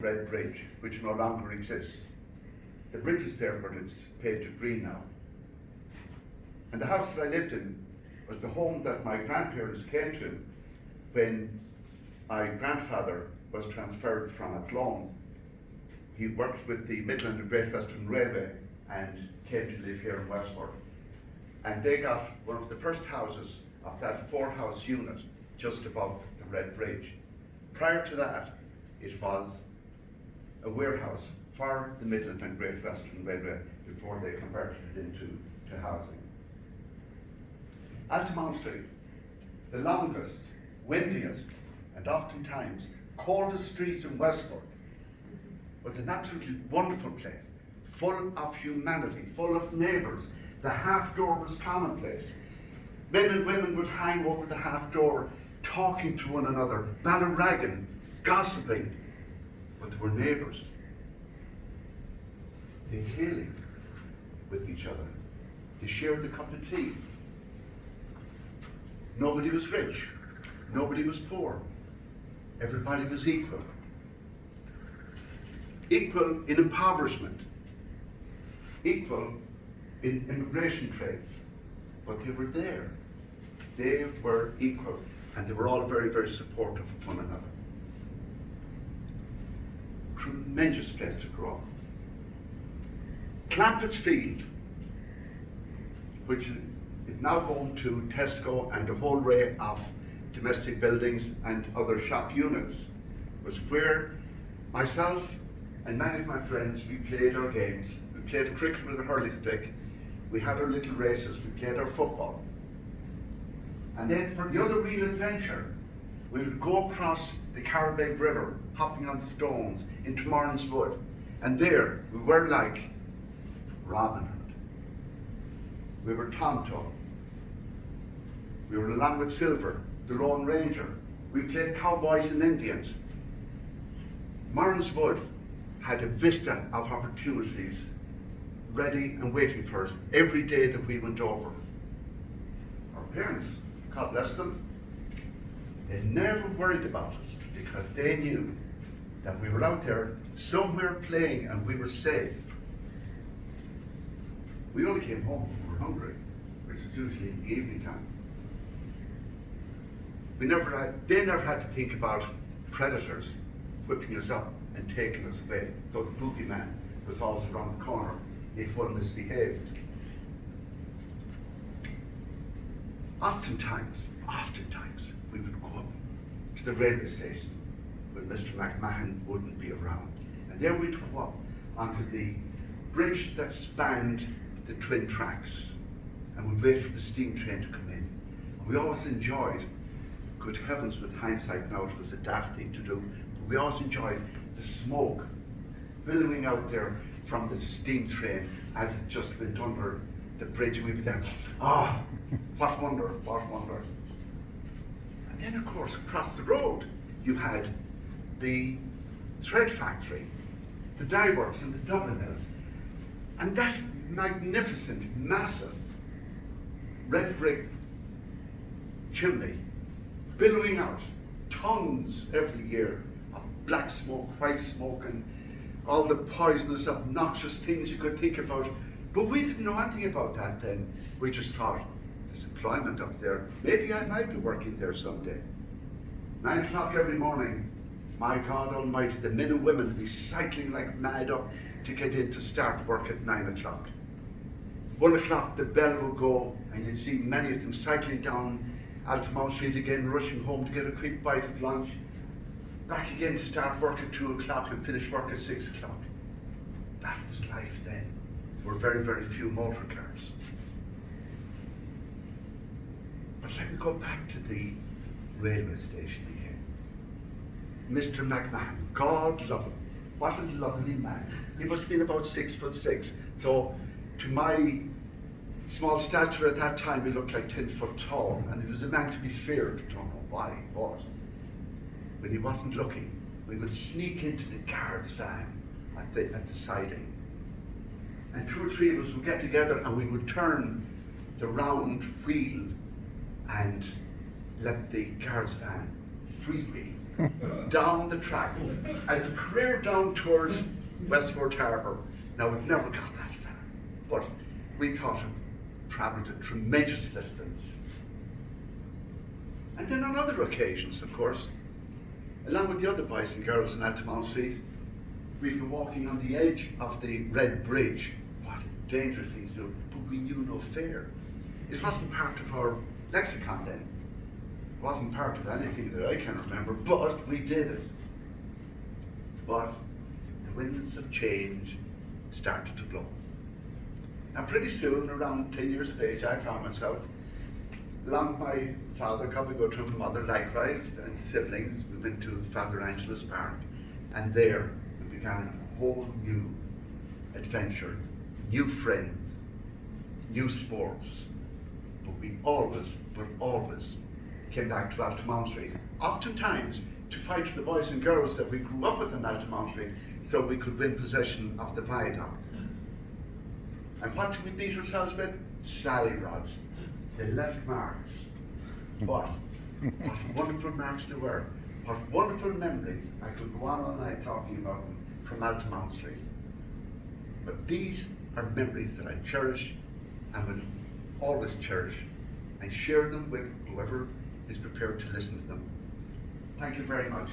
Red Bridge, which no longer exists. The bridge is there, but it's painted green now. And the house that I lived in was the home that my grandparents came to when my grandfather was transferred from Athlone. He worked with the Midland and Great Western Railway and came to live here in Westport. And they got one of the first houses of that 4-house unit just above the Red Bridge. Prior to that, it was a warehouse for the Midland and Great Western Railway before they converted it into housing. Altamount Street, the longest, windiest, and oftentimes coldest street in Westport, was an absolutely wonderful place, full of humanity, full of neighbours. The half door was commonplace. Men and women would hang over the half door, talking to one another, ballyragging, gossiping, but they were neighbours. They hailed with each other. They shared the cup of tea. Nobody was rich. Nobody was poor. Everybody was equal. Equal in impoverishment. Equal in immigration trades. But they were there. They were equal. And they were all very, very supportive of one another. Tremendous place to grow up. Clampett's Field, which is now home to Tesco and a whole array of domestic buildings and other shop units, was where myself and many of my friends, we played our games. We played cricket with a hurley stick, we had our little races, we played our football. And then for the other real adventure, we would go across the Carabeg River, hopping on stones into Morn's Wood. And there, we were like Robin Hood. We were Tonto. We were along with Silver, the Lone Ranger. We played cowboys and Indians. Morn's Wood had a vista of opportunities ready and waiting for us every day that we went over. Our parents, God bless them, they never worried about us because they knew that we were out there somewhere playing and we were safe. We only came home when we were hungry, which was usually in the evening time. They never had to think about predators whipping us up and taking us away, though the boogeyman was always around the corner if one misbehaved. Oftentimes, we would go up to the railway station when Mr. McMahon wouldn't be around. And there we'd go up onto the bridge that spanned the twin tracks and we'd wait for the steam train to come in. And we always enjoyed, good heavens, with hindsight now it was a daft thing to do, but we always enjoyed the smoke billowing out there from the steam train as it just went under the bridge, and we'd be there, what wonder, what wonder. And then of course across the road you had the thread factory, the dye works and the Dublin mills, and that magnificent, massive red brick chimney billowing out tons every year of black smoke, white smoke, and all the poisonous, obnoxious things you could think about. But we didn't know anything about that then. We just thought, there's employment up there. Maybe I might be working there someday. 9 o'clock every morning, my God Almighty, the men and women would be cycling like mad up to get in to start work at 9 o'clock. 1 o'clock the bell would go and you'd see many of them cycling down Altamount Street again, rushing home to get a quick bite of lunch. Back again to start work at 2 o'clock and finish work at 6 o'clock. That was life then. There were very, very few motor cars. But let me go back to the railway station again. Mr. McMahon, God love him. What a lovely man. He must have been about 6'6". So to my small stature at that time, he looked like 10 foot tall, and he was a man to be feared. Don't know why, but when he wasn't looking, we would sneak into the guard's van at the siding. And 2 or 3 of us would get together and we would turn the round wheel and let the guard's van freewheel down the track as a career down towards Westport Harbour. Now, we've never got that far, but we thought it travelled a tremendous distance. And then on other occasions, of course, along with the other boys and girls in Altamount Street, we'd be walking on the edge of the Red Bridge. What a dangerous thing to do, but we knew no fear. It wasn't part of our lexicon then. It wasn't part of anything that I can remember, but we did it. But the winds of change started to blow. And pretty soon, around 10 years of age, I found myself, along with my father, probably go to my mother likewise, and siblings, we went to Father Angela's Park, and there we began a whole new adventure, new friends, new sports. But we always came back to Altamount Street, oftentimes to fight for the boys and girls that we grew up with on Altamount Street, so we could win possession of the viaduct. And what did we beat ourselves with? Sally rods. They left marks. But what wonderful marks they were. What wonderful memories. I could go on all night talking about them from Altamount Street. But these are memories that I cherish and will always cherish, and share them with whoever is prepared to listen to them. Thank you very much.